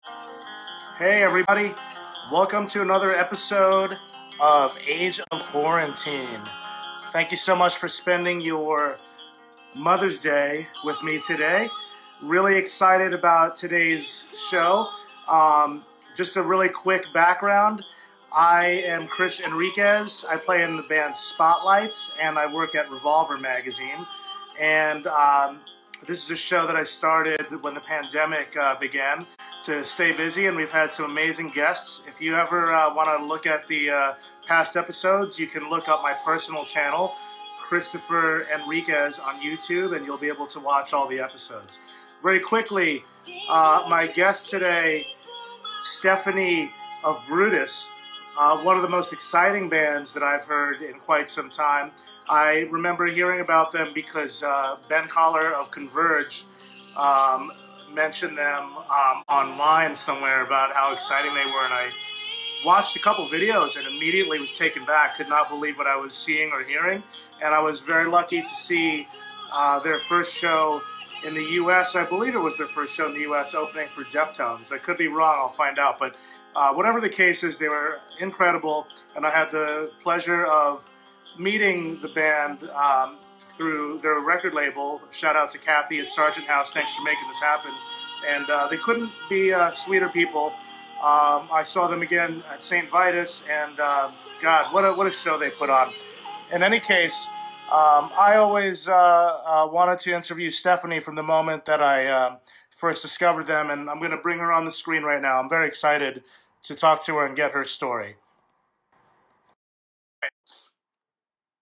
Hey, everybody. Welcome to another episode of Age of Quarantine. Thank you so much for spending your Mother's Day with me today. Really excited about today's show. Just a really quick background. I am Chris Enriquez. I play in the band Spotlights, and I work at Revolver Magazine. And this is a show that I started when the pandemic began to stay busy, and we've had some amazing guests. If you ever want to look at the past episodes, you can look up my personal channel, Christopher Enriquez, on YouTube, and you'll be able to watch all the episodes. Very quickly, my guest today, Stefanie of Brutus, one of the most exciting bands that I've heard in quite some time. I remember hearing about them because Ben Collar of Converge mentioned them online somewhere about how exciting they were, and I watched a couple videos and immediately was taken back. Could not believe what I was seeing or hearing, and I was very lucky to see their first show in the U.S. I believe it was their first show in the U.S. opening for Deftones. I could be wrong. I'll find out. But whatever the case is, they were incredible, and I had the pleasure of meeting the band through their record label. Shout out to Kathy at Sargent House. Thanks for making this happen. And they couldn't be sweeter people. I saw them again at St. Vitus, and God, what a show they put on. In any case, I always wanted to interview Stefanie from the moment that I first discovered them, and I'm going to bring her on the screen right now. I'm very excited to talk to her and get her story.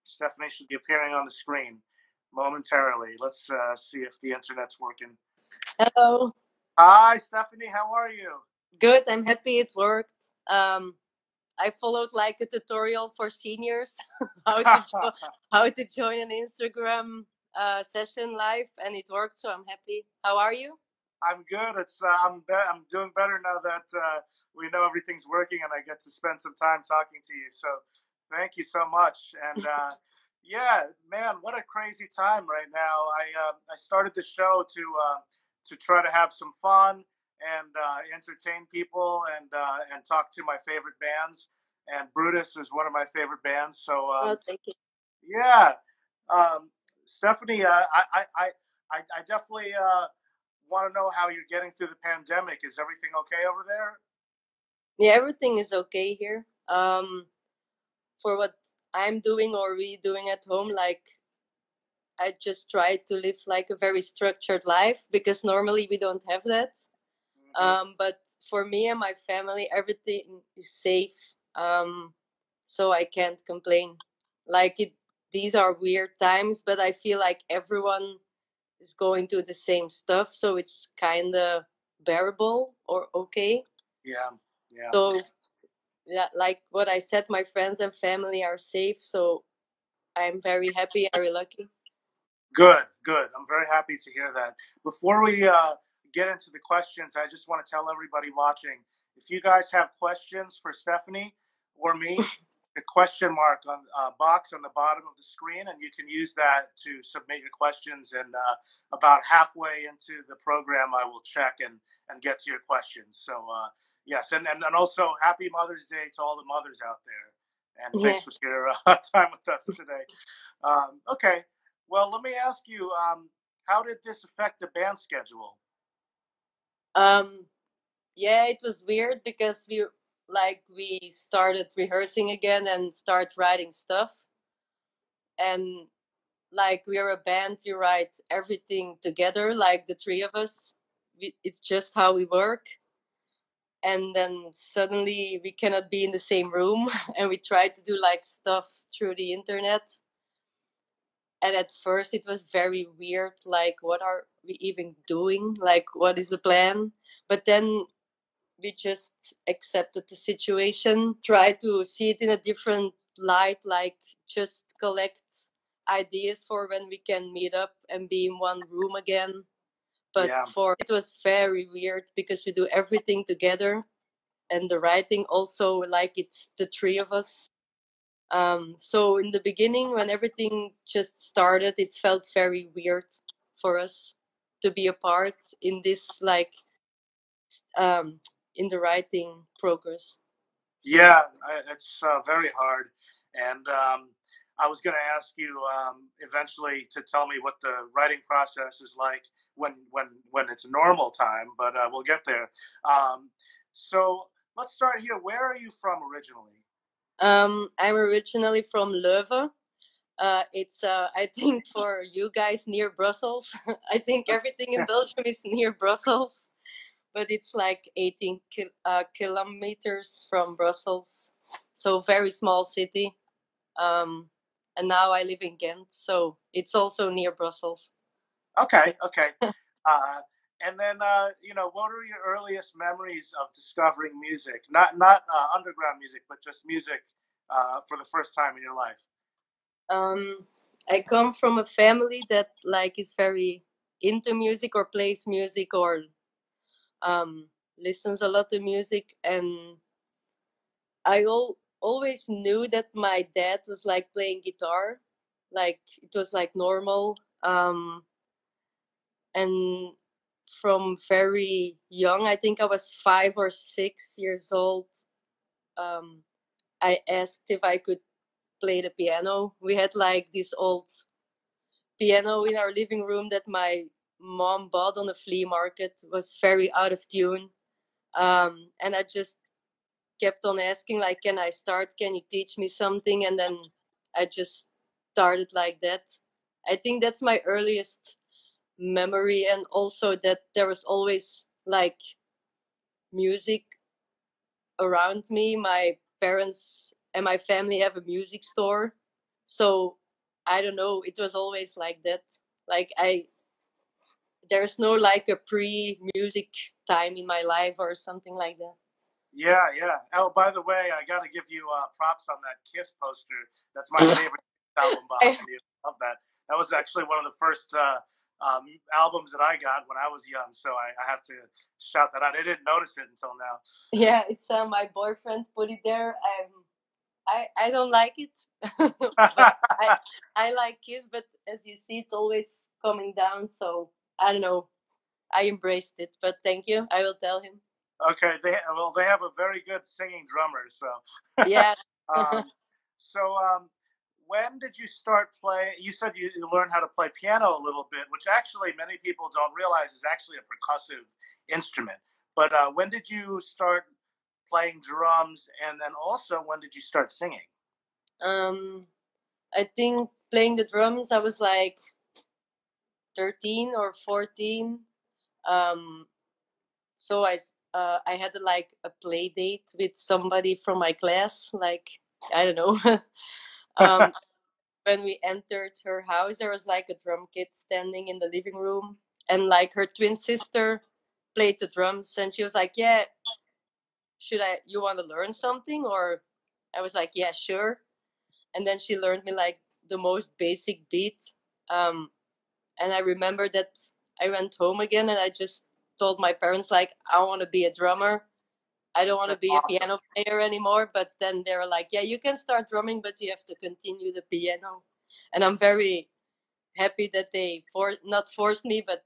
Stefanie should be appearing on the screen momentarily. Let's see if the internet's working. Hello. Hi, Stefanie. How are you? Good. I'm happy it worked. I followed like a tutorial for seniors how to join an Instagram session live, and it worked. So I'm happy. How are you? I'm good. I'm doing better now that we know everything's working, and I get to spend some time talking to you. So thank you so much. And yeah, man, what a crazy time right now. I started the show to try to have some fun and entertain people and talk to my favorite bands. And Brutus is one of my favorite bands. So Oh, thank you. yeah, Stefanie, I definitely want to know how you're getting through the pandemic. Is everything okay over there? Yeah, everything is okay here. For what I'm doing or we doing at home, like I just try to live like a very structured life because normally we don't have that. But for me and my family, everything is safe. So I can't complain. Like these are weird times, but I feel like everyone is going through the same stuff, so it's kind of bearable or okay. Yeah, yeah. So yeah, like what I said, my friends and family are safe, so I'm very happy, very lucky. Good, good. I'm very happy to hear that. Before we get into the questions, I just want to tell everybody watching, if you guys have questions for Stefanie or me, the question mark on box on the bottom of the screen, and you can use that to submit your questions. And about halfway into the program, I will check and get to your questions. So yes, and also happy Mother's Day to all the mothers out there, and Yeah. thanks for your time with us today. Okay, well, let me ask you, how did this affect the band schedule? Yeah, it was weird because we started rehearsing again and start writing stuff, and like we're a band, we write everything together, like the three of us. It's just how we work. And then suddenly we cannot be in the same room, and we try to do like stuff through the internet. And at first it was very weird, like what are we even doing, like what is the plan? But then we just accepted the situation, try to see it in a different light, like just collect ideas for when we can meet up and be in one room again. But Yeah. for it was very weird because we do everything together, and the writing also, like it's the three of us. So in the beginning, when everything just started, it felt very weird for us to be apart in this like in the writing progress. Yeah, it's very hard. And I was going to ask you eventually to tell me what the writing process is like when it's normal time, but we'll get there. So let's start here. Where are you from originally? I'm originally from Leuven. It's I think for you guys near Brussels. I think everything in Belgium is near Brussels, but it's like 18 kilometers from Brussels, so very small city. And now I live in Ghent, so it's also near Brussels. Okay, okay. And then what are your earliest memories of discovering music? Not underground music, but just music for the first time in your life. I come from a family that like is very into music or plays music or listens a lot to music, and I always knew that my dad was like playing guitar, like it was like normal. And from very young, I think I was 5 or 6 years old, um, I asked if I could play the piano. We had like this old piano in our living room that my mom bought on a flea market. It was very out of tune. And I just kept on asking, like, can I start? Can you teach me something? And then I just started like that. I think that's my earliest memory, and also that there was always like music around me. My parents and my family have a music store, so I don't know, it was always like that. Like there's no like a pre-music time in my life or something like that. Yeah, yeah. Oh, by the way, I got to give you props on that Kiss poster. That's my favorite album behind you. Love that. That was actually one of the first albums that I got when I was young, so I have to shout that out. I didn't notice it until now. Yeah, it's my boyfriend put it there. I don't like it, but I like Kiss. But as you see, it's always coming down. So I don't know. I embraced it, but thank you. I will tell him. Okay, they have a very good singing drummer, so Yeah. um, so when did you start playing? You said you learned how to play piano a little bit, which actually many people don't realize is actually a percussive instrument. But when did you start playing drums, and then also when did you start singing? I think playing the drums, I was like 13 or 14. Um, so I had like a play date with somebody from my class. Like I don't know. um, when we entered her house, there was like a drum kit standing in the living room, and like her twin sister played the drums, and she was like, "Yeah, you want to learn something?" Or I was like, "Yeah, sure." And then she learned me like the most basic beat. Um, and I remember that I went home again, and I just told my parents like, I want to be a drummer. I don't want to That's be a awesome. piano player anymore. But then they were like, yeah, you can start drumming, but you have to continue the piano. And I'm very happy that they not forced me, but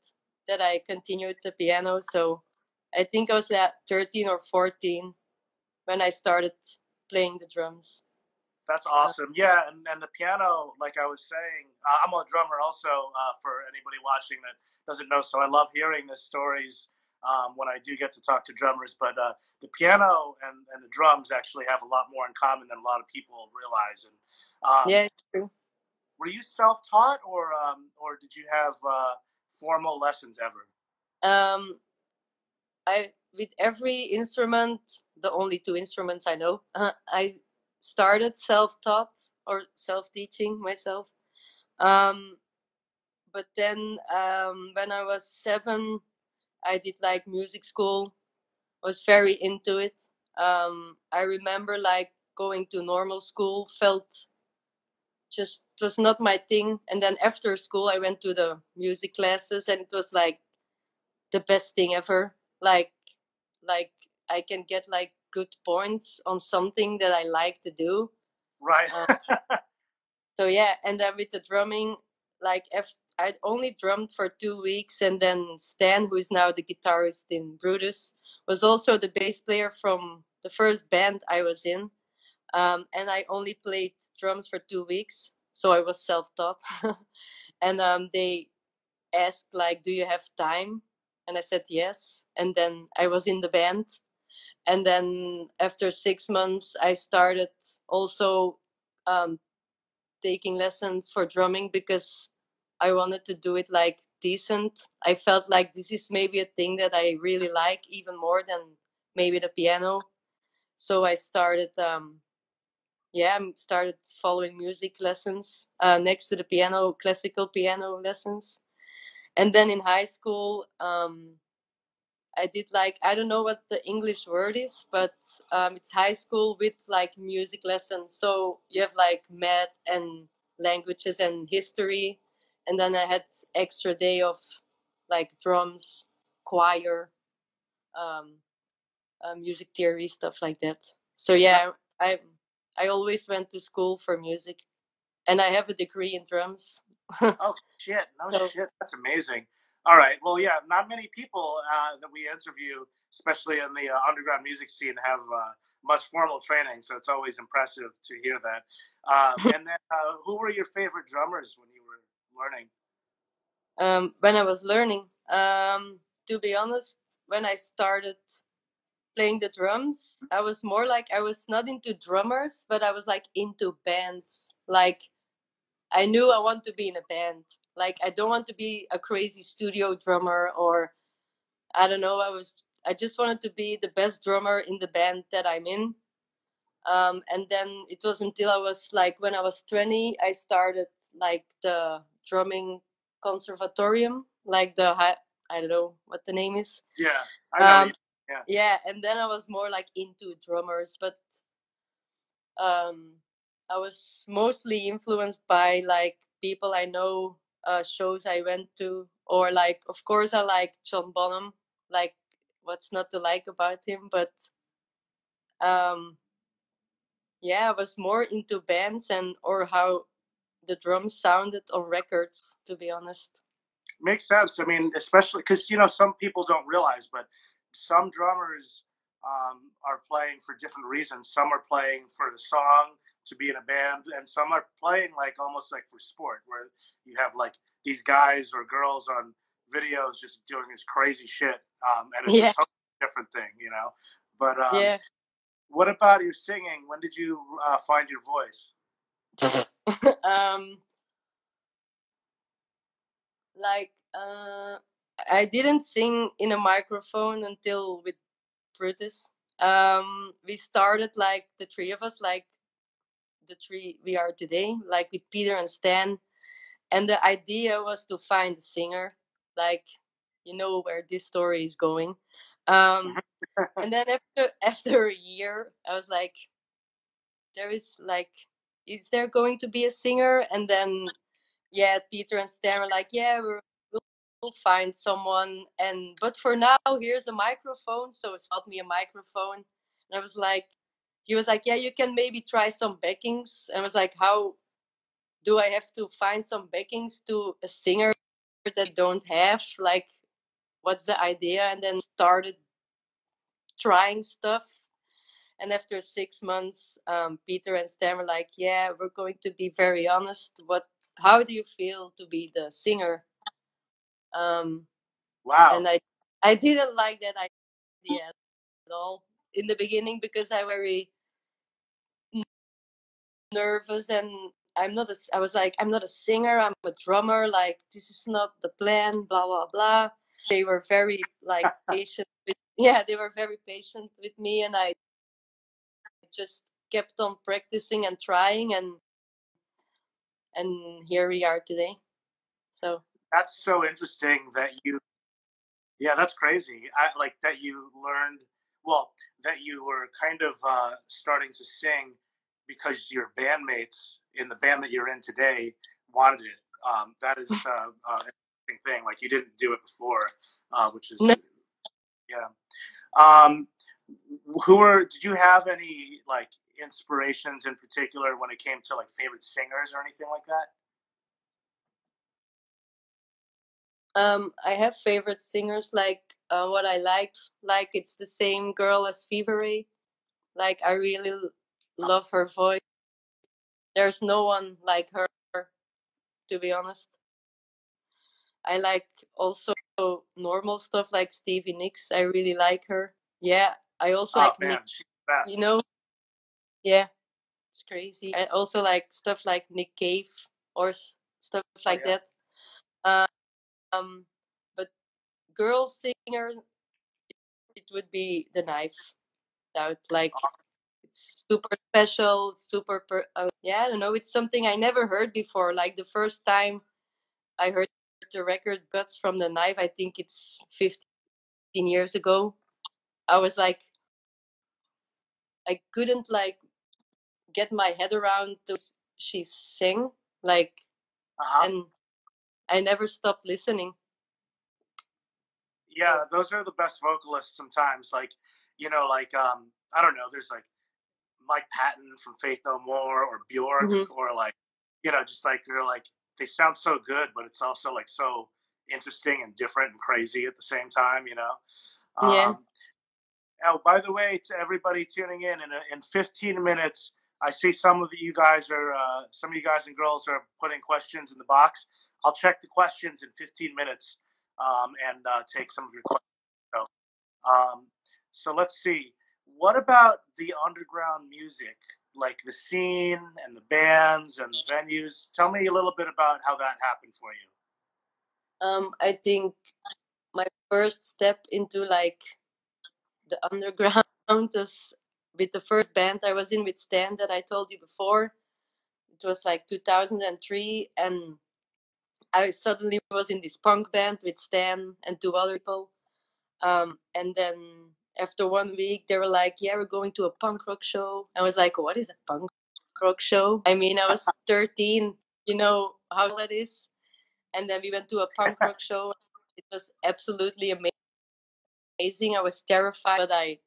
that I continued the piano. So I think I was at 13 or 14 when I started playing the drums. That's awesome. Yeah, and the piano, like I was saying, I'm a drummer also. For anybody watching that doesn't know, so I love hearing the stories when I do get to talk to drummers. But the piano and the drums actually have a lot more in common than a lot of people realize. And Yeah, it's true. were you self-taught, or did you have formal lessons ever? Um, I with every instrument, the only two instruments I know, I started self-taught or self-teaching myself. Um, but then when I was 7, I did like music school. Was very into it. I remember like going to normal school, felt just it was not my thing. And then after school, I went to the music classes, and it was like the best thing ever. Like I can get like good points on something that I like to do. Right. Uh, so yeah, and then with the drumming, like I'd only drummed for 2 weeks, and then Stan, who is now the guitarist in Brutus, was also the bass player from the first band I was in. And I only played drums for 2 weeks, so I was self-taught. And they asked like, "Do you have time?" And I said yes. And then I was in the band. And then after 6 months, I started also taking lessons for drumming because I wanted to do it like decent. I felt like this is maybe a thing that I really like even more than maybe the piano. So I started started following music lessons next to the piano, classical piano lessons. And then in high school, I did like, I don't know what the English word is, but it's high school with like music lessons. So you have like math and languages and history. And then I had extra day of like drums, choir, um, music theory, stuff like that. So yeah, I always went to school for music, and I have a degree in drums. Oh shit! No shit. That's amazing. All right. Well, yeah. Not many people that we interview, especially in the underground music scene, have much formal training. So it's always impressive to hear that. And then, who were your favorite drummers when you were learning? When I was learning, to be honest, when I started playing the drums, I was more like, I was not into drummers, but I was like into bands. Like I knew I want to be in a band. Like I don't want to be a crazy studio drummer, or I don't know. I just wanted to be the best drummer in the band that I'm in. And then it was until I was like, when I was 20, I started like the drumming conservatorium, like I don't know what the name is. Yeah, I know. Yeah, and then I was more like into drummers, but I was mostly influenced by like people I know, shows I went to, or like, of course, I like John Bonham. Like, what's not to like about him? But um, yeah, I was more into bands and or how the drums sounded on records, to be honest. Makes sense. I mean, especially because some people don't realize, but some drummers are playing for different reasons. Some are playing for the song to be in a band, and some are playing like almost like for sport, where you have like these guys or girls on videos just doing this crazy shit, and it's a totally different thing. But Yeah. what about your singing? When did you find your voice? Like I didn't sing in a microphone until with Brutus. We started like the three of us, like the three we are today, like with Peter and Stan. And the idea was to find a singer, like where this story is going. And then after a year, I was like, there is like, is there going to be a singer? And then Peter and Stan were like, yeah, we'll find someone. But for now, here's a microphone. So he bought me a microphone, and I was like, he was like, yeah, you can maybe try some backings. And I was like, how do I have to find some backings to a singer that don't have? Like, what's the idea? And then started trying stuff. And after 6 months, Peter and Stan were like, yeah, we're going to be very honest. How do you feel to be the singer? Wow. And I didn't like that idea at all in the beginning because I was very nervous, and I was like, I'm not a singer, I'm a drummer, like this is not the plan, blah blah blah. They were very like patient they were very patient with me, and I just kept on practicing and trying, and here we are today. So that's so interesting that yeah, that's crazy. I like that you learned, well, that you were kind of starting to sing because your bandmates in the band that you're in today wanted it. That is an interesting thing. Like you didn't do it before, which is no, yeah. Um, did you have any like inspirations in particular when it came to like favorite singers or anything like that? I have favorite singers, like what I like it's the same girl as Fever Ray. Like I really love her voice. There's no one like her, to be honest. I like also normal stuff like Stevie Nicks. I really like her. Yeah, I also Oh like man, Nick. she's the best. You know, yeah, it's crazy. I also like stuff like Nick Cave or stuff like yeah. that. Um, but girl singers, it would be The Knife. Out like it's super special, yeah. I don't know. It's something I never heard before. Like the first time I heard the record Guts from The Knife, I think it's 15 years ago. I was like, I couldn't like get my head around those she sang, like, and I never stopped listening. Yeah, those are the best vocalists sometimes. Like, like I don't know, there's like Mike Patton from Faith No More or Bjork or like, just like they're like they sound so good, but it's also like so interesting and different and crazy at the same time. Yeah. Oh, by the way, to everybody tuning in 15 minutes, I see some of you guys and girls are putting questions in the box. I'll check the questions in 15 minutes and take some of your questions. So let's see. What about the underground music, like the scene and the bands and the venues? Tell me a little bit about how that happened for you. I think my first step into like the underground was with the first band I was in with Stan that I told you before. It was like 2003, and I suddenly was in this punk band with Stan and two other people. And then after 1 week, they were like, "Yeah, we're going to a punk rock show." I was like, "What is a punk rock show?" I mean, I was 13. You know how that is. And then we went to a punk rock show. It was absolutely amazing. I was terrified, but I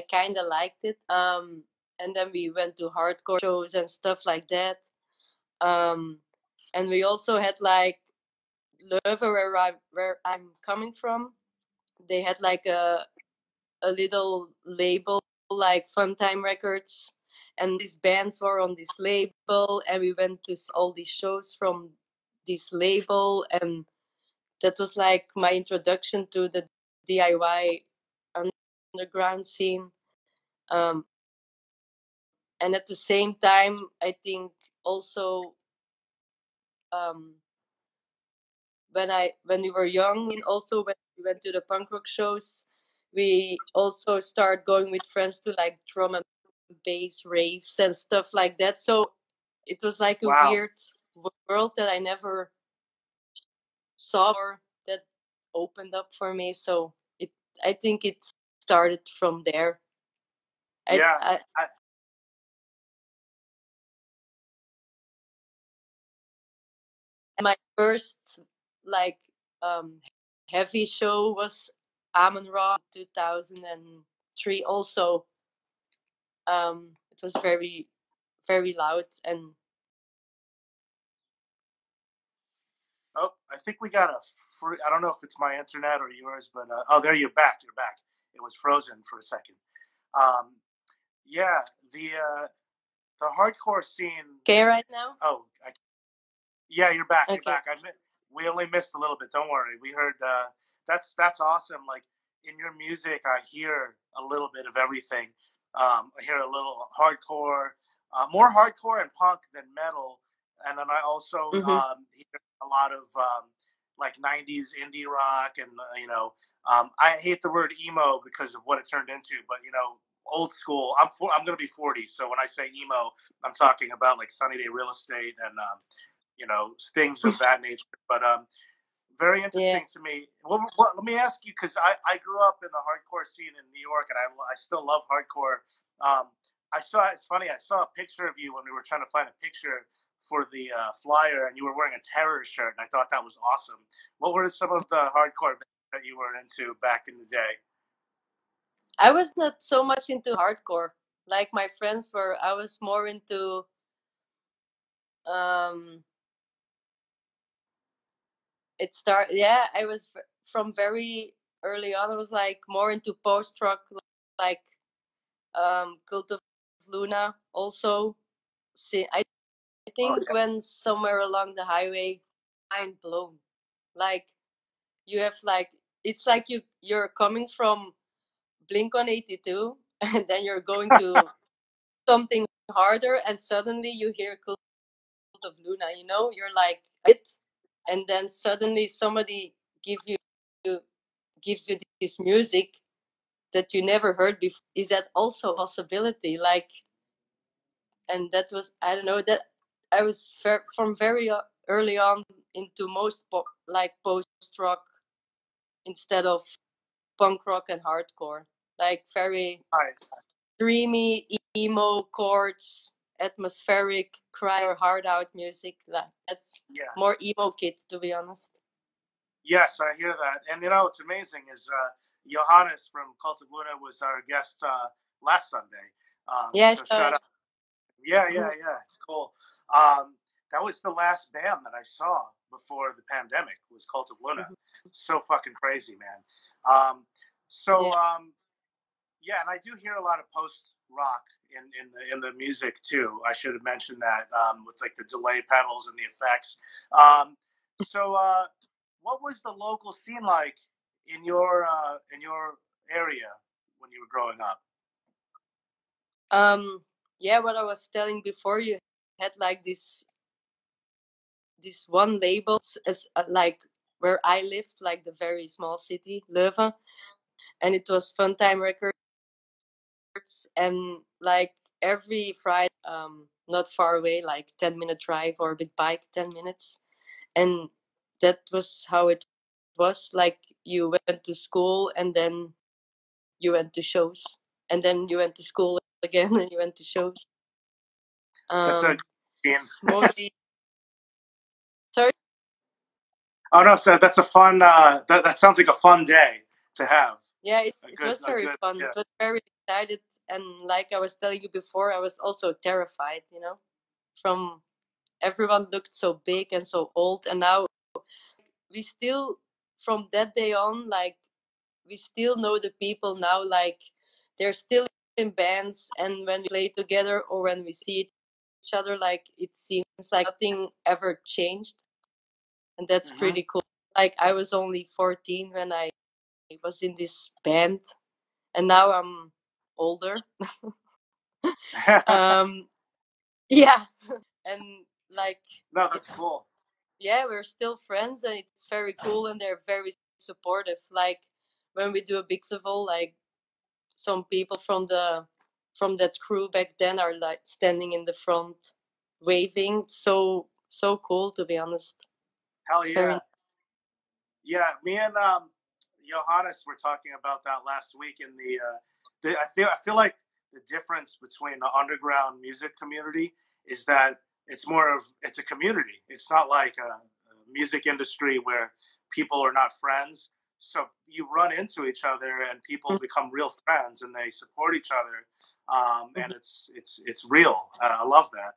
kind of liked it. And then we went to hardcore shows and stuff like that. And we also had like Leuven, where I'm coming from. They had like a little label like Funtime Records, and these bands were on this label, and we went to all these shows from this label, and that was like my introduction to the DIY underground scene. And at the same time, I think also um, when we were young, and also when we went to the punk rock shows, we also started going with friends to like drum and bass raves and stuff like that. So it was like a weird world that I never saw or that opened up for me. So I think it started from there. My first like heavy show was Amon Ra 2003 also. It was very, very loud. And oh, I think we got I don't know if it's my internet or yours, but oh, there you're back. You're back. It was frozen for a second. Yeah, the hardcore scene. Okay, right now? Oh, yeah, you're back. Okay. You're back. We only missed a little bit. Don't worry. We heard. That's awesome. Like in your music, I hear a little bit of everything. I hear a little hardcore, more hardcore and punk than metal, and then I also hear a lot of like '90s indie rock, and I hate the word emo because of what it turned into, but old school. I'm going to be 40, so when I say emo, I'm talking about like Sunny Day Real Estate and things of that nature. But very interesting to me. Well, let me ask you, because I grew up in the hardcore scene in New York, and I still love hardcore. It's funny, I saw a picture of you when we were trying to find a picture for the flyer, and you were wearing a Terror shirt, and I thought that was awesome. What were some of the hardcore bands that you were into back in the day? I was not so much into hardcore like my friends were. I was more into I was from very early on. I was like more into post rock, like Cult of Luna. Also, I think when somewhere along the highway, mind blown. Like you have like it's like you're coming from Blink-182, and then you're going to something harder, and suddenly you hear Cult of Luna. You know, you're like it, and then suddenly somebody gives you this music that you never heard before. Is that also a possibility? Like, and that was, I don't know, that I was from very early on into most like post rock instead of punk rock and hardcore, like very dreamy emo chords, atmospheric cry or hard out music. Like that's more emo kids, to be honest. Yes, I hear that. And you know what's amazing is Johannes from Cult of Luna was our guest last Sunday. Yes. So shout out. Yeah. It's cool. That was the last band that I saw before the pandemic was Cult of Luna. So fucking crazy, man. Yeah, and I do hear a lot of post rock in the music too. I should have mentioned that with like the delay pedals and the effects. So what was the local scene like in your area when you were growing up? Yeah, what I was telling before, you had like this one label as like where I lived, like the very small city Leuven, and it was Funtime Records, and like every Friday, not far away, like 10-minute drive or with bike 10 minutes, and that was how it was. Like you went to school and then you went to shows, and then you went to school again and you went to shows. That's a mostly. Sorry. Oh no, so that's a fun. That sounds like a fun day to have. Yeah, it was very fun. Yeah. It was very excited, and like I was telling you before, I was also terrified. You know, from everyone looked so big and so old, and now we still, from that day on, like we still know the people now. Like they're still in bands, and when we play together or when we see each other, like it seems like nothing ever changed, and that's pretty cool. Like I was only 14 when I was in this band, and now I'm older. Yeah, and like no, that's cool. Yeah, we're still friends, and it's very cool, and they're very supportive. Like when we do a big festival, like some people from that crew back then are like standing in the front waving. So cool, to be honest. Hell yeah. Yeah, me and Johannes were talking about that last week in I feel like the difference between the underground music community is that it's a community. It's not like a music industry where people are not friends. So you run into each other and people become real friends and they support each other, and it's real. I love that.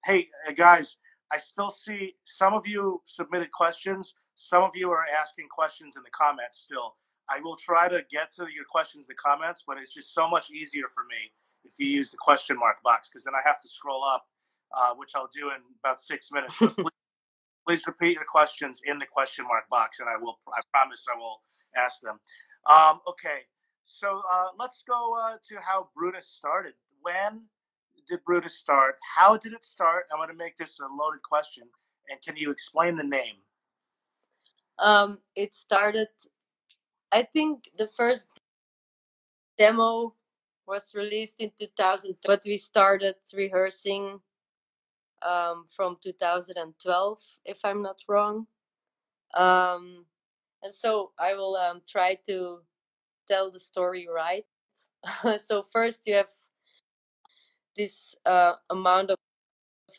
Hey guys, I still see some of you submitted questions. Some of you are asking questions in the comments still. I will try to get to your questions in the comments, but it's just so much easier for me if you use the question mark box, because then I have to scroll up, which I'll do in about 6 minutes. But please repeat your questions in the question mark box, and I promise I will ask them. Okay, so let's go to how Brutus started. When did Brutus start? How did it start? I'm going to make this a loaded question. And can you explain the name? It started, I think the first demo was released in 2000, but we started rehearsing from 2012, if I'm not wrong. And so I will try to tell the story right. So first you have this amount of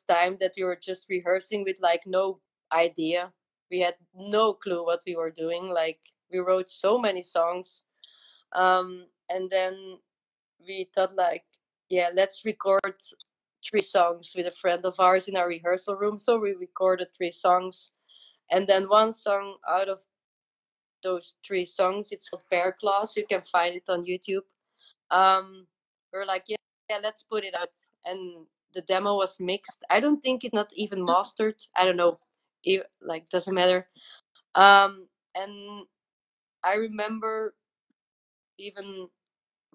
time that we were just rehearsing with like no idea. We had no clue what we were doing. Like we wrote so many songs, and then we thought like, yeah, let's record 3 songs with a friend of ours in our rehearsal room. So we recorded 3 songs, And then one song out of those 3 songs, it's called Bear Claws. You can find it on YouTube. We're like, yeah, let's put it out. And the demo was mixed. I don't think it's not even mastered. I don't know. Like, doesn't matter. And I remember even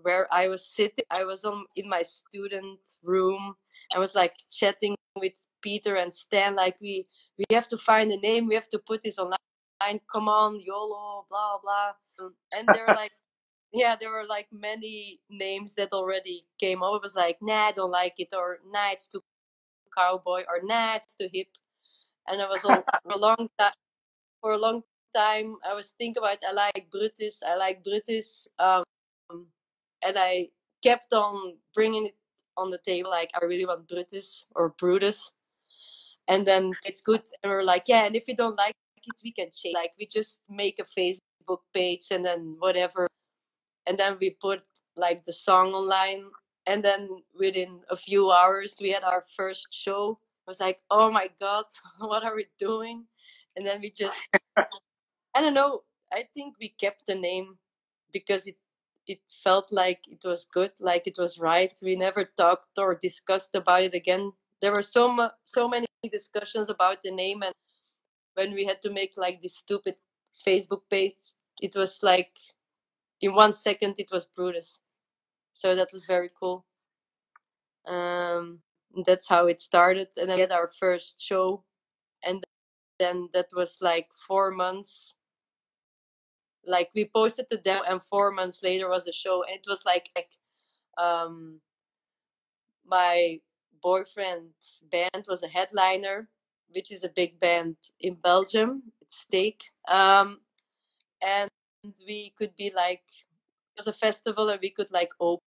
where I was sitting, I was in my student room. I was like chatting with Peter and Stan, like we have to find a name, we have to put this online. Come on, YOLO, blah blah. And there were like, yeah, there were like many names that already came up. It was like, nah, I don't like it, or nah, it's too cowboy, or nah, it's too hip. And I was all for a long time I was thinking about, I like Brutus, and I kept on bringing it on the table, like I really want Brutus or Brutus. And then it's good, and we're like, yeah, and if you don't like it, we can change, like we just make a Facebook page and then whatever. And then we put like the song online, and then within a few hours we had our first show. I was like, oh my god, what are we doing? And then we just, I don't know, I think we kept the name because it felt like it was good, like it was right. We never talked or discussed about it again. There were so many discussions about the name, and when we had to make like this stupid Facebook page, it was like in 1 second it was Brutus. So that was very cool. That's how it started, and then we had our first show, and then that was like 4 months. Like we posted the demo, and 4 months later was the show, and it was like my boyfriend's band was a headliner, which is a big band in Belgium. It's Steak. And we could be like, it was a festival, and we could like open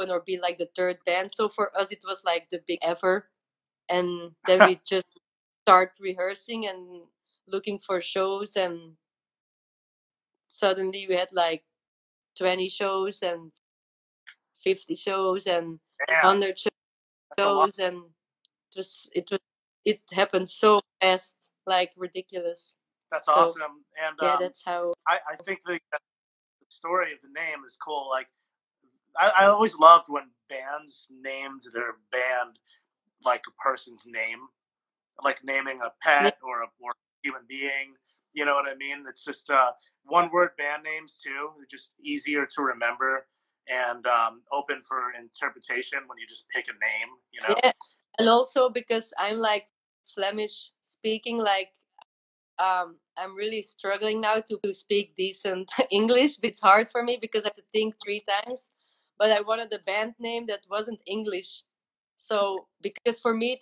or be like the third band. So for us, it was like the big ever. And then we just start rehearsing and looking for shows, and suddenly we had like 20 shows and 50 shows and Damn, 100 that's a lot. shows, and it happened so fast, like ridiculous. That's So awesome. And yeah, that's how. I think the story of the name is cool. Like, I always loved when bands named their band like a person's name, like naming a pet or a human being. You know what I mean? It's just one word band names too. They're just easier to remember and open for interpretation when you just pick a name. You know? Yeah, and also because I'm like Flemish speaking, like I'm really struggling now to speak decent English. It's hard for me because I have to think 3 times. But I wanted a band name that wasn't English. So because for me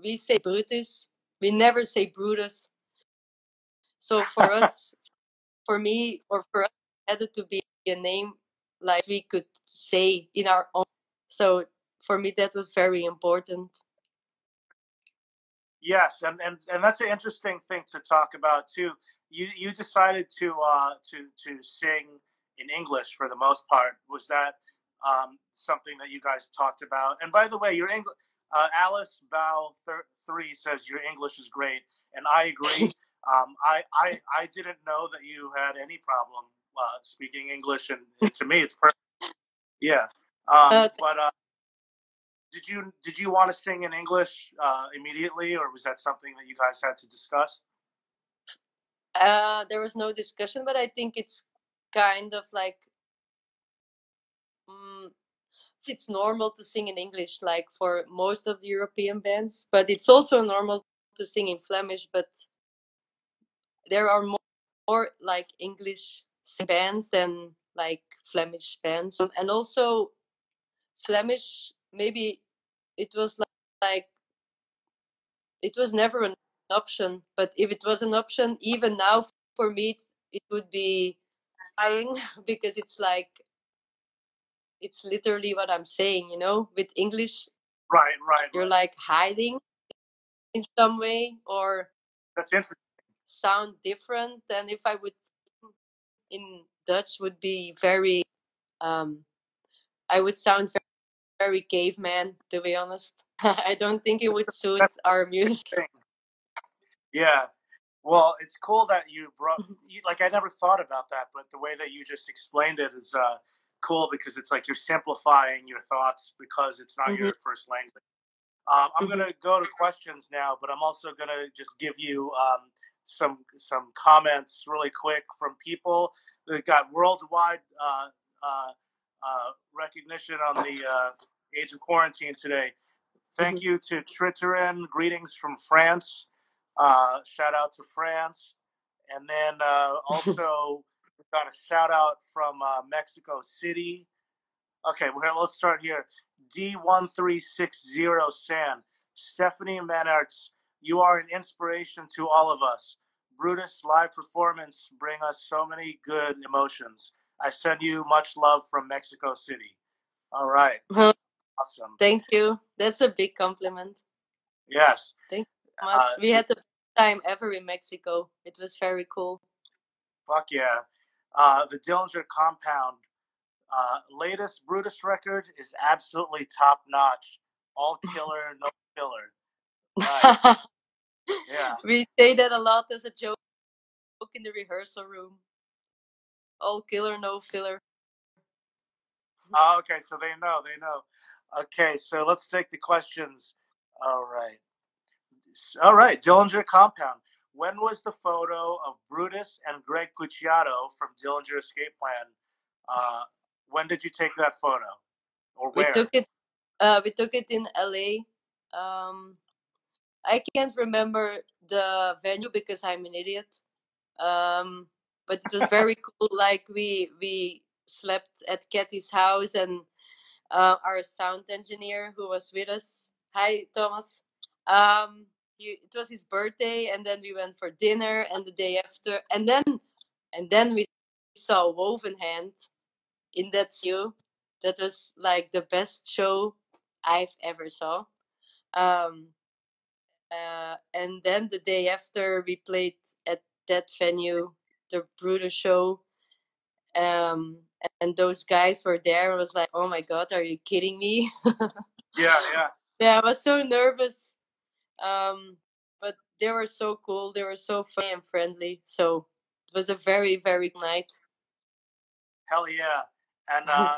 we say Brutus, we never say Brutus. So for me, or for us, it had to be a name like we could say in our own. So for me, that was very important. Yes, and that's an interesting thing to talk about too. You decided to sing in English for the most part. Was that something that you guys talked about? And by the way, your English, Alice Bow 3 says your English is great, and I agree. I didn't know that you had any problem speaking English, and to me, it's perfect. Yeah. But did you want to sing in English immediately, or was that something that you guys had to discuss? There was no discussion, but I think it's kind of like it's normal to sing in English, like for most of the European bands. But it's also normal to sing in Flemish. But there are more like English bands than like Flemish bands, and also Flemish. Maybe it was like it was never an option. But if it was an option, even now for me, it would be trying because it's like it's literally what I'm saying, you know. With English, Right, right, you're right. like hiding in some way or That's interesting. sound different than if I would in Dutch would be very I would sound very caveman, to be honest. I don't think it would suit That's our music. interesting. Yeah, Well, it's cool that you brought. Like, I never thought about that, but the way that you just explained it is cool because it's like you're simplifying your thoughts because it's not Mm-hmm. your first language. I'm Mm-hmm. gonna go to questions now, but I'm also gonna just give you some comments really quick from people that got worldwide recognition on the Age of Quarantine today. Mm-hmm. Thank you to Triterin. Greetings from France. Shout out to France. And then also we got a shout out from Mexico City. Okay, well, let's start here. D1360 San. Stefanie Mannaerts, you are an inspiration to all of us. Brutus live performance bring us so many good emotions. I send you much love from Mexico City. All right, awesome. Thank you. That's a big compliment. Yes. Thank you so much. We had the best time ever in Mexico. It was very cool. Fuck yeah. The Dillinger Compound. Latest Brutus record is absolutely top notch. All killer, no killer. Nice. Yeah. We say that a lot as a joke in the rehearsal room. All killer, no filler. Oh, okay, so they know, they know. Okay, so let's take the questions. All right. All right, Dillinger Compound. When was the photo of Brutus and Greg Puciato from Dillinger Escape Plan? Uh, when did you take that photo? Or We where? took it. We took it in LA. I can't remember the venue because I'm an idiot. But it was very cool. Like we slept at Kathy's house, and our sound engineer who was with us. Hi, Thomas. It was his birthday, and then we went for dinner, and the day after, and then we saw Woven Hand in that venue. That was like the best show I've ever saw. Um, and then the day after, we played at that venue, the Brutus show. Um, and those guys were there. I was like, oh my god, are you kidding me? Yeah, yeah. Yeah, I was so nervous. But they were so cool. They were so funny and friendly. So it was a very, very good night. Hell yeah. And I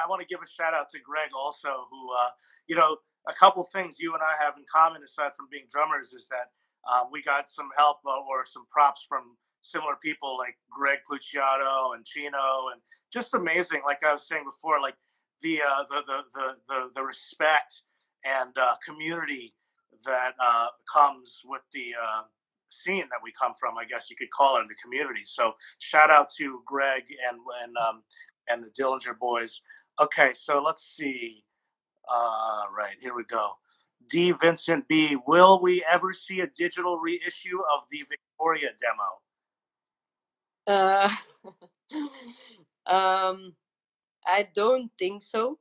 want to give a shout out to Greg also, who, a couple things you and I have in common aside from being drummers is that we got some help or some props from similar people like Greg Puciato and Chino, and just amazing. Like I was saying before, like the respect and community that comes with the scene that we come from. I guess you could call it the community. So shout out to Greg and the Dillinger boys. Okay, so let's see. Right, here we go. D. Vincent B. Will we ever see a digital reissue of the Victoria demo? Uh, I don't think so.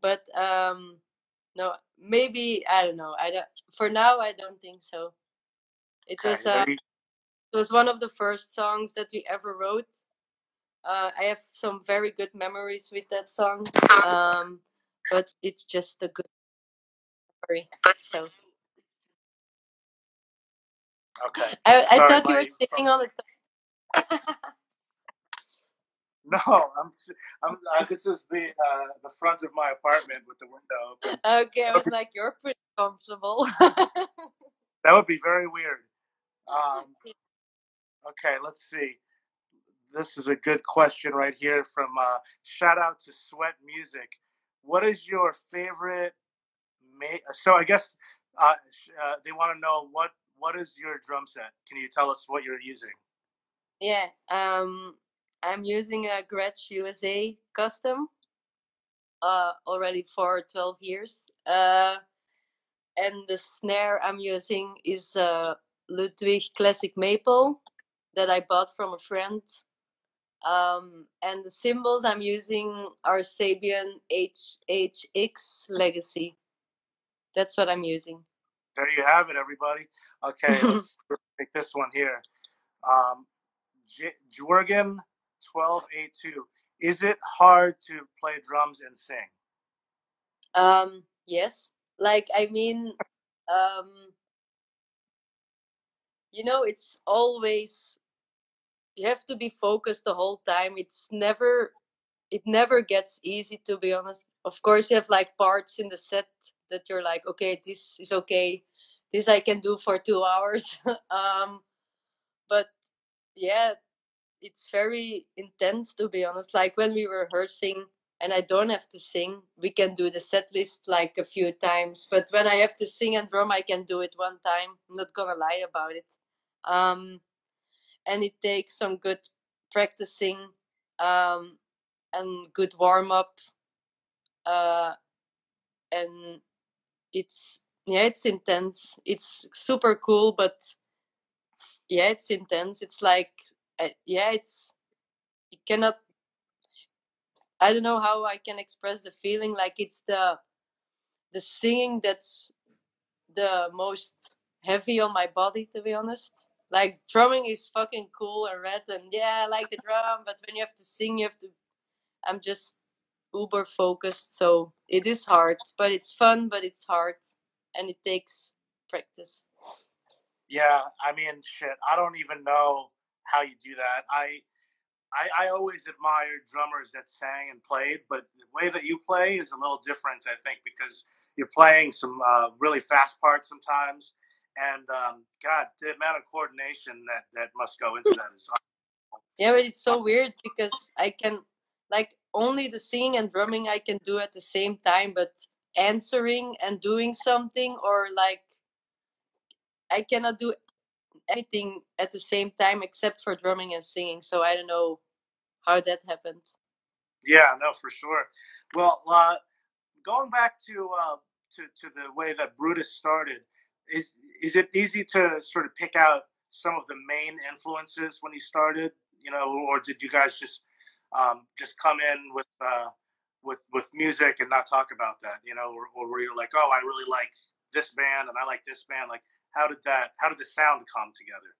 But no, maybe I don't know. I don't. For now, I don't think so. It Okay, was it was one of the first songs that we ever wrote. I have some very good memories with that song. But it's just a good memory. So okay. I Sorry, thought you were sitting on the. no, I'm. This is the front of my apartment with the window open. Okay, I was like, you're pretty comfortable. That would be very weird. Okay, let's see. This is a good question right here from shout out to Sweat Music. What is your favorite? So I guess they want to know what is your drum set. Can you tell us what you're using? Yeah, I'm using a Gretsch USA custom already for 12 years. And the snare I'm using is Ludwig Classic Maple that I bought from a friend. And the cymbals I'm using are Sabian HHX Legacy. That's what I'm using. There you have it, everybody. Okay, let's take this one here. Jorgen 1282. Is it hard to play drums and sing? Yes. Like, I mean, um, you know, it's always, you have to be focused the whole time. It never gets easy, to be honest. Of course, you have like parts in the set that you're like, okay, this is okay, this I can do for 2 hours. But yeah, it's very intense, to be honest. Like when we were rehearsing and I don't have to sing, we can do the set list like a few times. But when I have to sing and drum, I can do it one time. I'm not gonna lie about it. And it takes some good practicing, and good warm up. And it's intense. It's super cool, but yeah, it's intense. It's like, it's, you cannot, I don't know how I can express the feeling. Like it's the singing that's the most heavy on my body, to be honest. Like drumming is fucking cool and red, and yeah, I like the drum, but when you have to sing, you have to, I'm just uber focused, so it is hard, but it's fun, but it's hard, and it takes practice. Yeah, I mean, shit, I don't even know how you do that. I always admired drummers that sang and played, but the way that you play is a little different, I think, because you're playing some really fast parts sometimes, and God, the amount of coordination that must go into that is. Yeah, but it's so weird because I can, like, only the singing and drumming I can do at the same time, but answering and doing something, or like, I cannot do anything at the same time except for drumming and singing. So I don't know how that happened. Yeah, no, for sure. Well, going back to the way that Brutus started, is it easy to sort of pick out some of the main influences when he started? You know, or did you guys just come in with music and not talk about that? You know, or were you like, oh, I really like this band and I like this band? Like, how did the sound come together?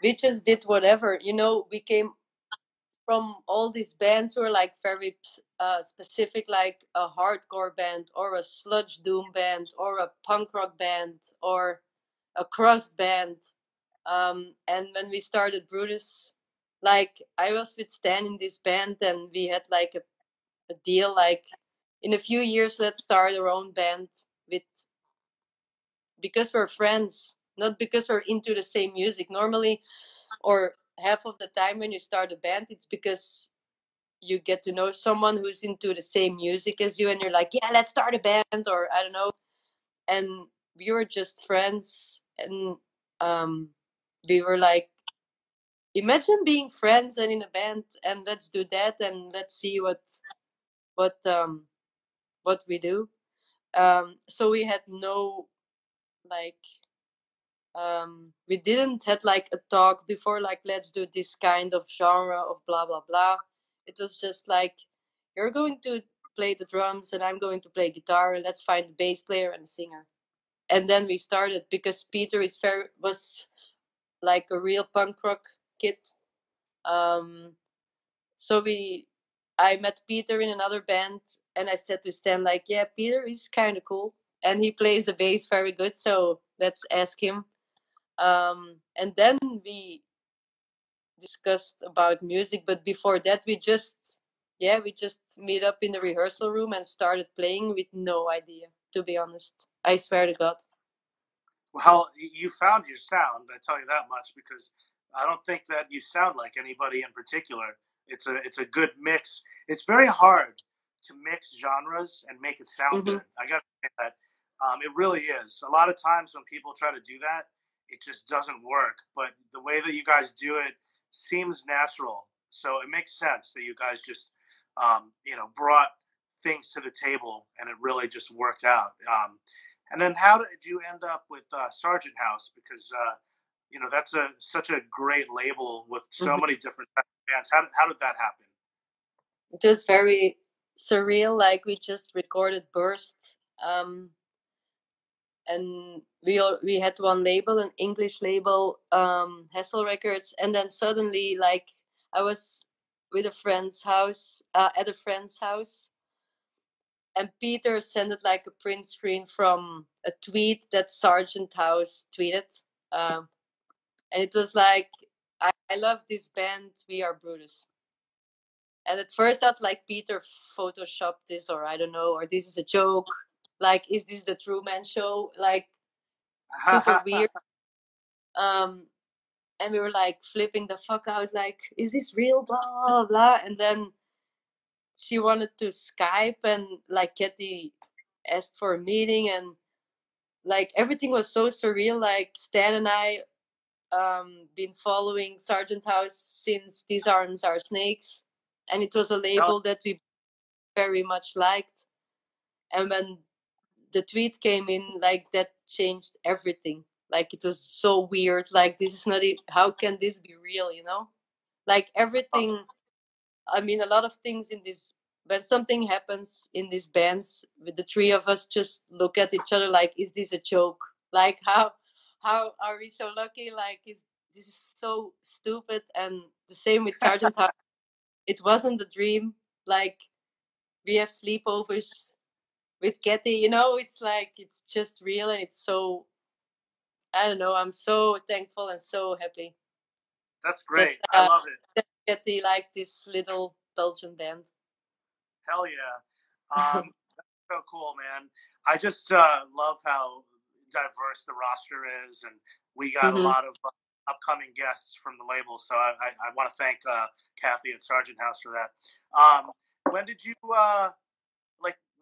We just did whatever, you know. We came from all these bands who are like very specific, like a hardcore band or a sludge doom band or a punk rock band or a crust band. And when we started Brutus, like I was with Stan in this band, and we had like a deal, like in a few years let's start our own band, with, because we're friends, not because we're into the same music normally, or half of the time when you start a band, it's because you get to know someone who's into the same music as you, and you're like, yeah, let's start a band, or I don't know. And we were just friends, and we were like, imagine being friends and in a band, and let's do that, and let's see what what we do. So we had no, like, we didn't had like a talk before, like, let's do this kind of genre of blah blah blah. It was just like, you're going to play the drums and I'm going to play guitar, and let's find the bass player and a singer. And then we started, because Peter was like a real punk rock kid. So I met Peter in another band, and I said to Stan, like, yeah, Peter is kind of cool, and he plays the bass very good, so let's ask him. And then we discussed about music, but before that we just meet up in the rehearsal room and started playing with no idea, to be honest. I swear to God. Well, you found your sound. I tell you that much, because I don't think that you sound like anybody in particular. It's a good mix. It's very hard to mix genres and make it sound Mm-hmm. good. I got to say that. It really is. A lot of times when people try to do that, it just doesn't work. But the way that you guys do it seems natural. So it makes sense that you guys just, brought things to the table, and it really just worked out. And then how did you end up with Sargent House? Because that's such a great label with so Mm-hmm. many different bands. How did that happen? It was very surreal. Like, we just recorded Burst, and we had one label, an English label, Hassel Records, and then suddenly, like, I was with a friend's house, at a friend's house, and Peter sent it like a print screen from a tweet that Sargent House tweeted. Um, And it was like, I love this band, We Are Brutus. And at first I thought like Peter photoshopped this, or I don't know, or this is a joke. Like, is this the Truman Show? Like, super weird. And we were like flipping the fuck out, like, is this real? Blah blah blah. And then she wanted to Skype, and like Katie asked for a meeting, and like everything was so surreal. Like Stan and I been following Sargent House since These Arms Are Snakes, and it was a label that we very much liked. And when the tweet came in, like that changed everything. Like it was so weird. Like, this is not how can this be real, you know? Like everything, I mean, a lot of things in this, when something happens in these bands, with the three of us just look at each other like, is this a joke? Like, how are we so lucky? Like, is this is so stupid? And the same with Sergeant House. It wasn't a dream. Like, we have sleepovers with Getty, you know, it's like, it's just real, and it's so, I don't know, I'm so thankful and so happy. That's great. I love it. That Getty like this little Belgian band. Hell yeah. That's so cool, man. I just love how diverse the roster is, and we got a lot of upcoming guests from the label. So I want to thank Kathy at Sargent House for that. When did you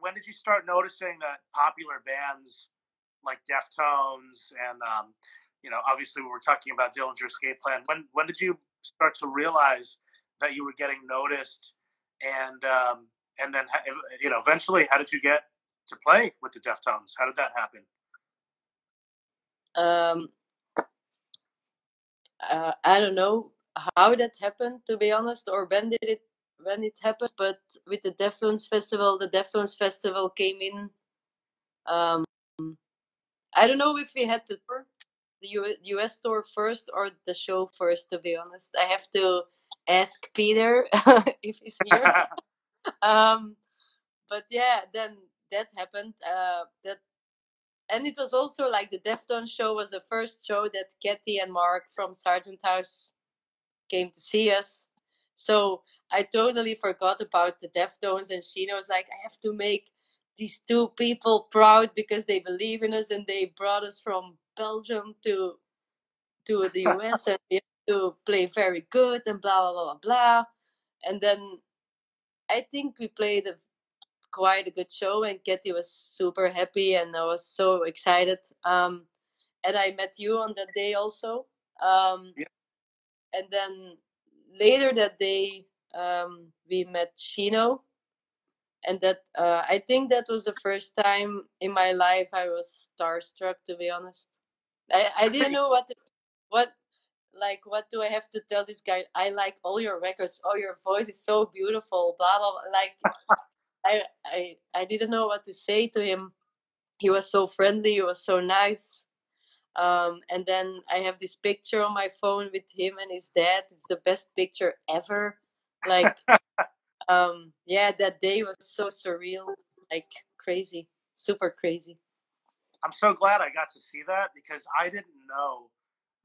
when did you start noticing that popular bands like Deftones and obviously we were talking about Dillinger Escape Plan. When did you start to realize that you were getting noticed, and then eventually how did you get to play with the Deftones? How did that happen? I don't know how that happened, to be honest, or when it happened. But with the Deftones Festival came in. I don't know if we had to tour the US tour first or the show first, to be honest. I have to ask Peter if he's here. But yeah, then that happened. And it was also like the Deftones show was the first show that Katie and Mark from Sargent House came to see us. So I totally forgot about the Deftones, and Sheena was like, I have to make these two people proud because they believe in us, and they brought us from Belgium to the US, and we have to play very good, and blah blah blah blah. And then I think we played quite a good show, and Katie was super happy, and I was so excited. And I met you on that day also. Yeah. And then later that day, we met Shino, and that I think that was the first time in my life I was starstruck. To be honest, I didn't know what do I have to tell this guy? I like all your records. Oh, your voice is so beautiful. Blah blah. Blah. Like I didn't know what to say to him. He was so friendly. He was so nice. And then I have this picture on my phone with him and his dad. It's the best picture ever. Like, yeah, that day was so surreal, like crazy, super crazy. I'm so glad I got to see that because I didn't know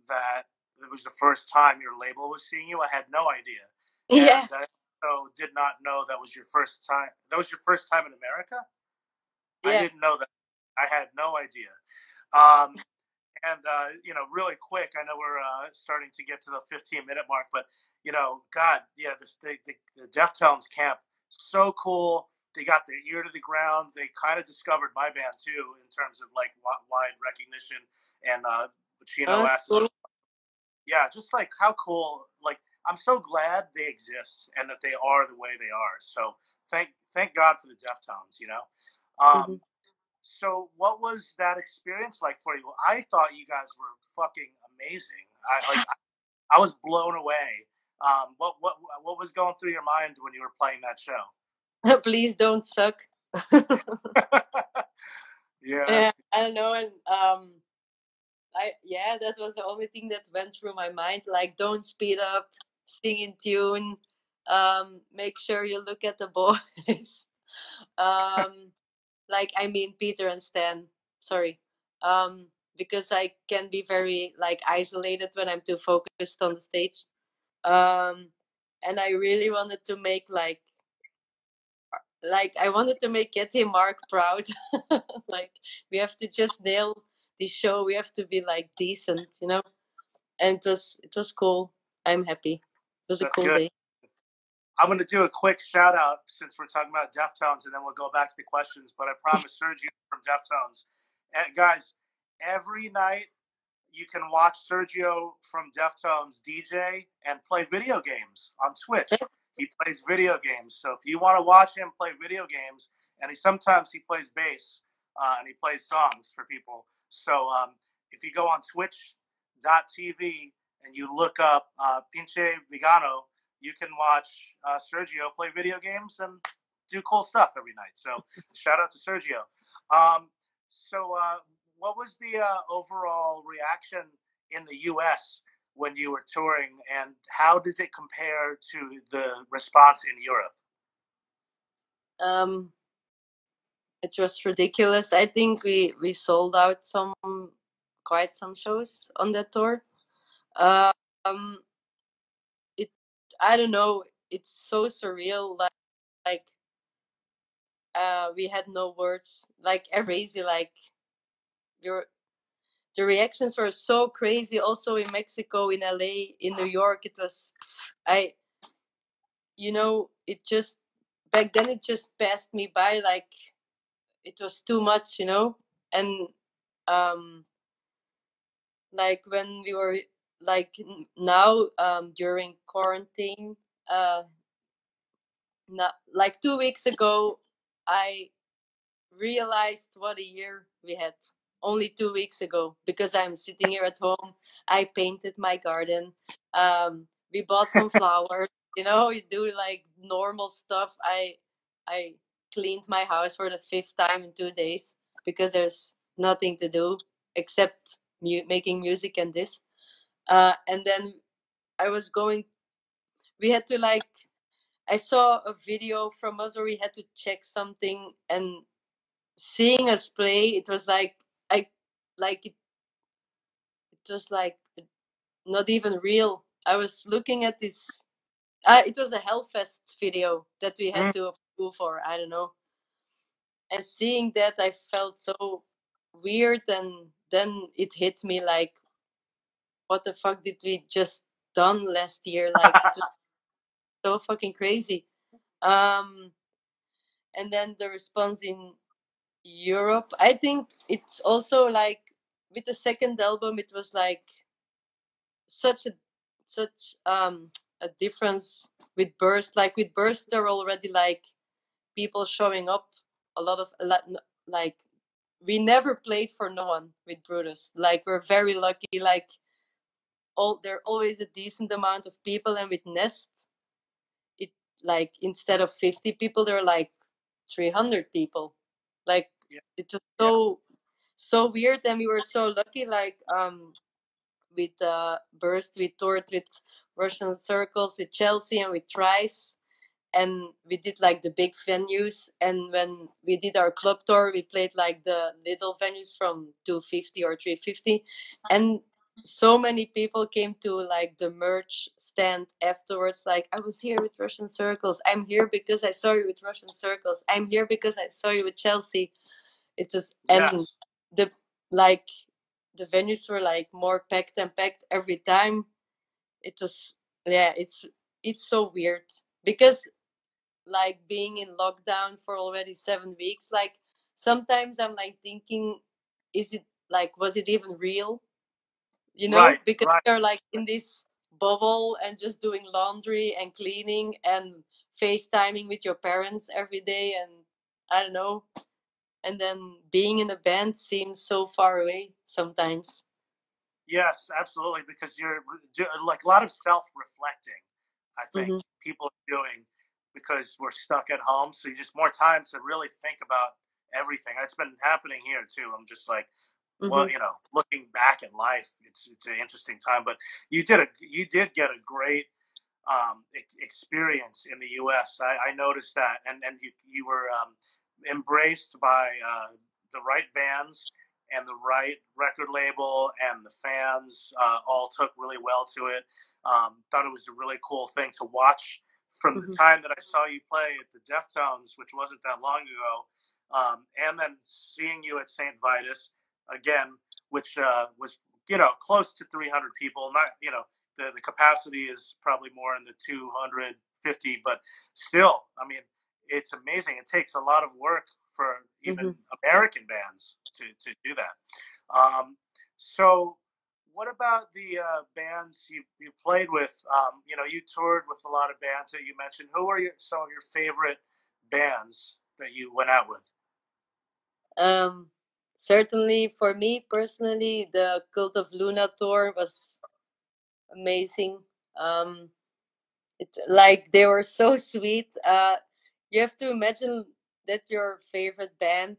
that it was the first time your label was seeing you. I had no idea. Yeah. And I also did not know that was your first time. That was your first time in America? Yeah. I didn't know that. I had no idea. And really quick, I know we're starting to get to the 15-minute mark, but God, yeah, the Deftones camp, so cool. They got their ear to the ground. They kind of discovered my band too in terms of like wide recognition. And Chino asked, Cool. yeah, just like how cool. Like I'm so glad they exist and that they are the way they are. So thank God for the Deftones. So what was that experience like for you? I thought you guys were fucking amazing. I was blown away. What was going through your mind when you were playing that show? Please don't suck. Yeah. I don't know. And that was the only thing that went through my mind. Like, don't speed up, sing in tune, make sure you look at the boys. Like, I mean, Peter and Stan. Sorry. because I can be very like isolated when I'm too focused on the stage. And I really wanted to make like I wanted to make Getty Mark proud. Like we have to just nail the show. We have to be like decent, you know. And it was cool. I'm happy. It was a That's cool good. day. I'm going to do a quick shout out since we're talking about Deftones, and then we'll go back to the questions. But I promise Sergio from Deftones. And guys, every night you can watch Sergio from Deftones DJ and play video games on Twitch. He plays video games. So if you want to watch him play video games, and sometimes he plays bass and he plays songs for people. So if you go on twitch.tv and you look up Pinche Vegano, you can watch Sergio play video games and do cool stuff every night. So shout out to Sergio. What was the overall reaction in the U.S. when you were touring, and how does it compare to the response in Europe? It was ridiculous. I think we sold out quite some shows on that tour. Um, it I don't know. It's so surreal. Like we had no words. Like crazy. Like your the reactions were so crazy. Also in Mexico, in LA, in New York, it was it just back then it just passed me by like it was too much, and like when we were like now during quarantine, like 2 weeks ago, I realized what a year we had only 2 weeks ago, because I'm sitting here at home. I painted my garden. We bought some flowers. You do like normal stuff. I cleaned my house for the 5th time in 2 days because there's nothing to do except making music and this. And then I was going. We had to like. I saw a video from us where we had to check something, and seeing us play, it was like I like it was like not even real. I was looking at this. It was a Hellfest video that we had to approve for. I don't know. And seeing that, I felt so weird, and then it hit me like, what the fuck did we just done last year? Like, it's just so fucking crazy. And then the response in Europe, I think it's also like with the second album, it was like such a difference with Burst. Like with Burst, there were already like people showing up. Like we never played for no one with Brutus. Like we're very lucky. Like there always a decent amount of people, and with Nest, it like instead of 50 people, there were like 300 people. Like it was so weird, and we were so lucky. Like with Burst, we toured with Russian Circles, with Chelsea, and with Trice, and we did like the big venues. And when we did our club tour, we played like the little venues from 250 or 350, and so many people came to like the merch stand afterwards, like, I was here with Russian Circles, I'm here because I saw you with Russian Circles, I'm here because I saw you with Chelsea. It was and the like the venues were like more packed and packed every time. It was it's so weird because like being in lockdown for already 7 weeks, like sometimes I'm like thinking, is it like, was it even real, because you're like in this bubble and just doing laundry and cleaning and FaceTiming with your parents every day, and I don't know, and then being in a band seems so far away sometimes. Yes, absolutely, because you're like a lot of self-reflecting, I think people are doing, because we're stuck at home. So you just more time to really think about everything. That's been happening here too. I'm just like, well, looking back at life, it's an interesting time. But you did get a great experience in the U.S. I noticed that, and you were embraced by the right bands, and the right record label and the fans all took really well to it. Thought it was a really cool thing to watch from the time that I saw you play at the Deftones, which wasn't that long ago, and then seeing you at St. Vitus again, which was close to 300 people. Not the capacity is probably more in the 250, but still, I mean, it's amazing. It takes a lot of work for even American bands to do that. So what about the bands you played with? You toured with a lot of bands that you mentioned. Who are some of your favorite bands that you went out with? Certainly, for me personally, the Cult of Luna tour was amazing. It's like they were so sweet. You have to imagine that your favorite band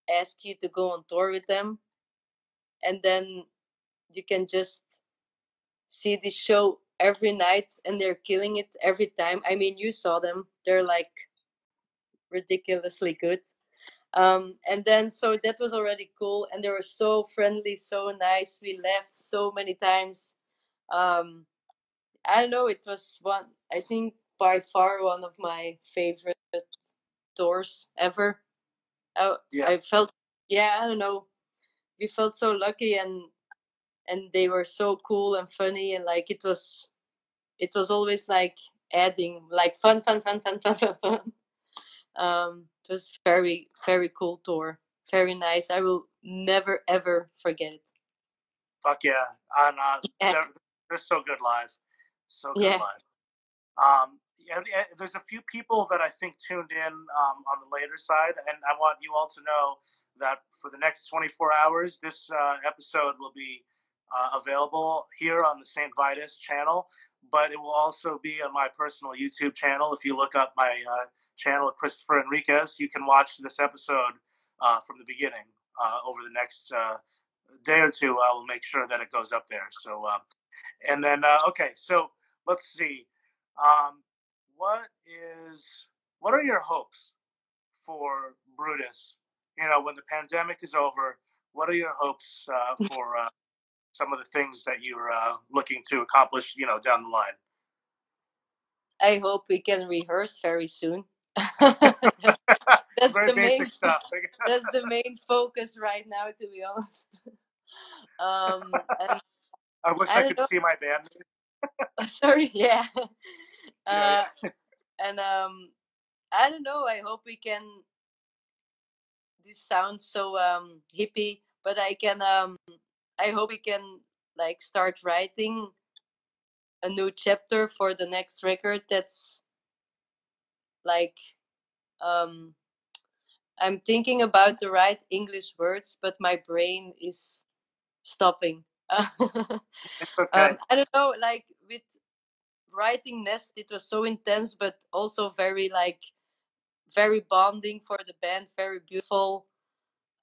ask you to go on tour with them, and then you can just see this show every night, and they're killing it every time. I mean, you saw them; they're like ridiculously good. And then so that was already cool, and they were so friendly, so nice. We laughed so many times. Um, I don't know. It was I think, by far one of my favorite tours ever. Yeah. I felt, yeah, I don't know. We felt so lucky, and they were so cool and funny, and like it was always like adding like fun, fun, fun, fun, fun, fun, fun. It was very, very cool tour. Very nice. I will never ever forget it. Fuck yeah. And Yeah, they're so good live. So good yeah. live. There's a few people that I think tuned in on the later side, and I want you all to know that for the next 24 hours, this episode will be available here on the St. Vitus channel, but it will also be on my personal YouTube channel. If you look up my channel, Chris Enriquez, you can watch this episode from the beginning. Over the next day or two, I will make sure that it goes up there. So, and then, okay, so let's see. Um, what what are your hopes for Brutus? When the pandemic is over, what are your hopes for some of the things that you're looking to accomplish? Down the line. I hope we can rehearse very soon. That's Very the main. basic stuff. That's the main focus right now, to be honest. And I wish I I don't could see my band. know. Sorry, yeah. Yeah, Uh, yeah. and I don't know. I hope we can. This sounds so hippie, but I hope we can like start writing a new chapter for the next record. That's like um I'm thinking about to write English words, but my brain is stopping. It's okay. I don't know, like with writing Nest, it was so intense, but also very bonding for the band, very beautiful.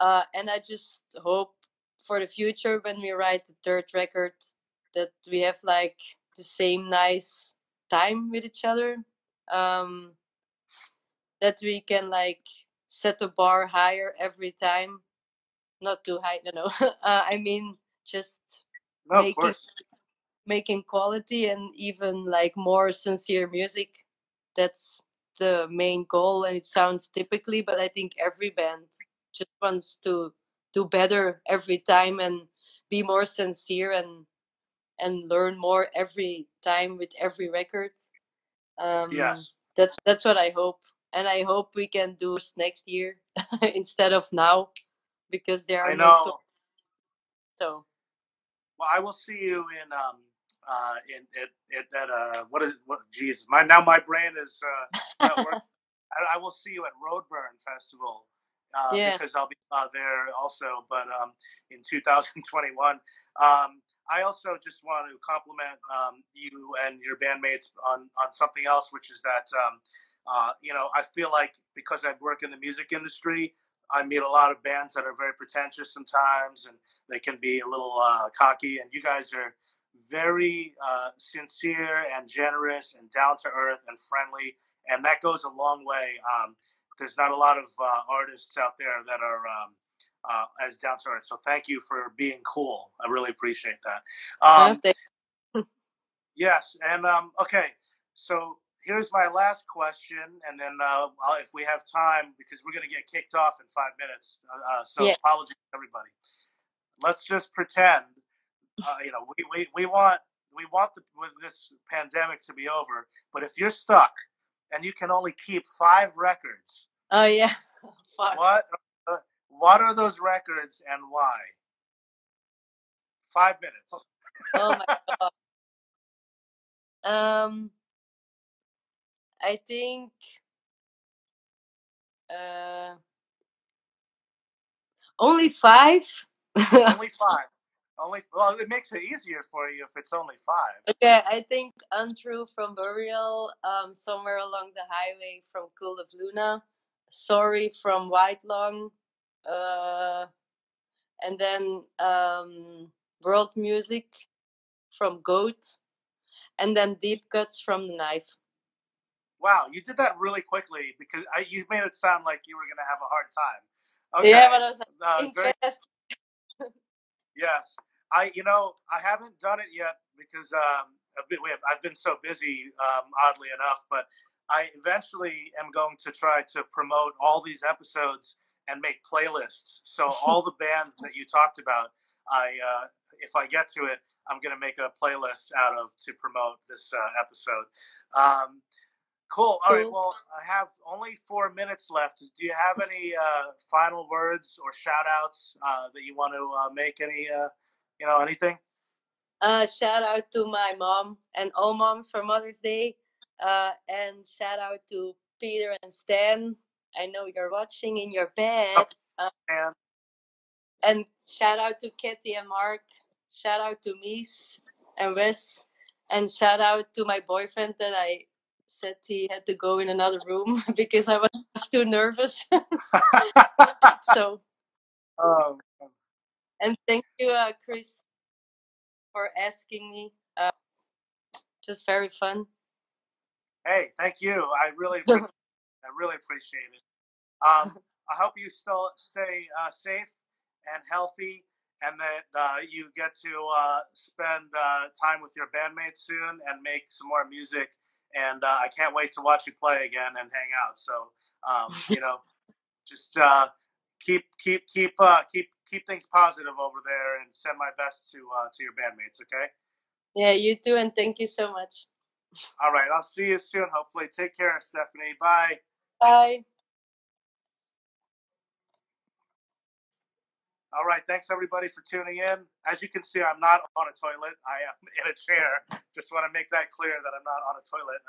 And I just hope for the future when we write the third record that we have like the same nice time with each other. Um, that we can like set the bar higher every time. Not too high, no. I mean, just No, of making course. making quality and even like more sincere music. That's the main goal, and it sounds typically, but I think every band just wants to do better every time and be more sincere and learn more every time with every record. Yes, That's what I hope, and I hope we can do next year instead of now because there are I no tours. know. So Well, I will see you in at that what is what? Geez, my brain is not working. I will see you at Roadburn Festival yeah, because I'll be there also, but in 2021. I also just want to compliment you and your bandmates on something else, which is that I feel like because I work in the music industry, I meet a lot of bands that are very pretentious sometimes, and they can be a little cocky. And you guys are very sincere and generous and down to earth and friendly, and that goes a long way. There's not a lot of artists out there that are as down to earth. So thank you for being cool. I really appreciate that. Yes, and okay. So here's my last question, and then if we have time, because we're going to get kicked off in 5 minutes. So apologies, everybody. Let's just pretend. We want with this pandemic to be over. But if you're stuck and you can only keep 5 records, oh yeah, fuck. What are those records and why? 5 minutes. Oh my god. I think only 5. Only 5. Well, it makes it easier for you if it's only 5. Okay, I think Untrue from Burial, Somewhere Along the Highway from Cult of Luna, Sorry from White Lung, and then World Music from Goat, and then Deep Cuts from The Knife. Wow, you did that really quickly because you made it sound like you were going to have a hard time. Okay. Yeah, but I was like, very fast. Yes, I haven't done it yet because I've been so busy, oddly enough. But I eventually am going to try to promote all these episodes and make playlists. So all the bands that you talked about, if I get to it, I'm going to make a playlist out of to promote this episode. Cool. All right. Well, I have only 4 minutes left. Do you have any final words or shout outs that you want to make? Anything? Shout out to my mom and all moms for Mother's Day. And shout out to Peter and Stan. I know you're watching in your bed. And shout out to Katie and Mark. Shout out to Mies and Wes. And shout out to my boyfriend that I said he had to go in another room because I was too nervous. So, and thank you, Chris, for asking me. Just very fun. Hey, thank you. I really appreciate it. I hope you still stay safe and healthy, and that you get to spend time with your bandmates soon and make some more music. And I can't wait to watch you play again and hang out. So just keep things positive over there, and send my best to your bandmates. Okay. Yeah, you too, and thank you so much. All right, I'll see you soon. Hopefully, take care, Stefanie. Bye. Bye. All right, thanks everybody for tuning in. As you can see, I'm not on a toilet. I am in a chair. Just want to make that clear that I'm not on a toilet.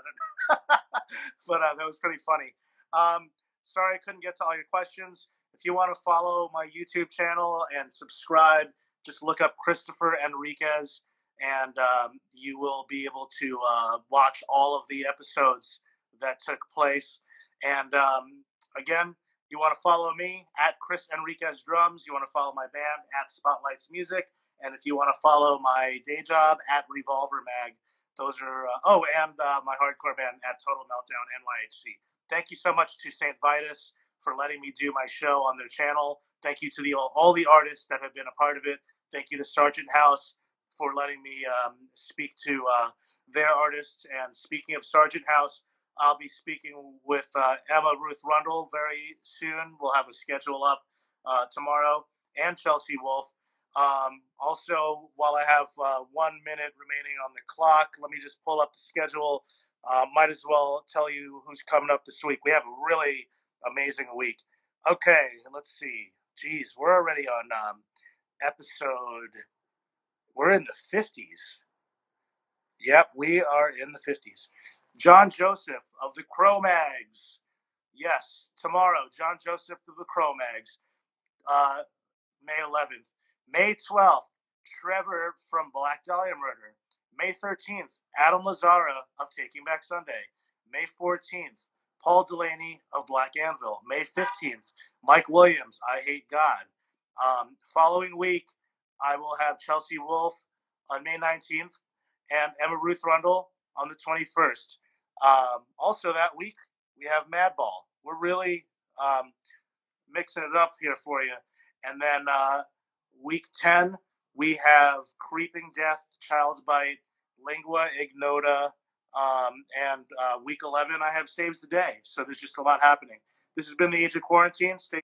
But that was pretty funny. Sorry I couldn't get to all your questions. If you want to follow my YouTube channel and subscribe, just look up Christopher Enriquez, and you will be able to watch all of the episodes that took place. And again, you want to follow me at Chris Enriquez Drums. You want to follow my band at Spotlights Music. And if you want to follow my day job at Revolver Mag, those are, and my hardcore band at Total Meltdown NYHC. Thank you so much to St. Vitus for letting me do my show on their channel. Thank you to all the artists that have been a part of it. Thank you to Sargent House for letting me speak to their artists. And speaking of Sargent House, I'll be speaking with Emma Ruth Rundle very soon. We'll have a schedule up tomorrow, and Chelsea Wolfe. Also, while I have 1 minute remaining on the clock, let me just pull up the schedule. Might as well tell you who's coming up this week. We have a really amazing week. Okay, let's see. Geez, we're already on episode. We're in the 50s. Yep, we are in the 50s. John Joseph of the Cro-Mags. Yes, tomorrow, John Joseph of the Cro-Mags. May 11th. May 12th, Trevor from Black Dahlia Murder. May 13th, Adam Lazzara of Taking Back Sunday. May 14th, Paul Delaney of Black Anvil. May 15th, Mike Williams, I Hate God. Following week, I will have Chelsea Wolfe on May 19th and Emma Ruth Rundle on the 21st. Also that week, we have Madball. We're really mixing it up here for you. And then week 10, we have Creeping Death, Child's Bite, Lingua Ignota, and week 11, I have Saves the Day. So there's just a lot happening. This has been the Age of Quarantine. Stay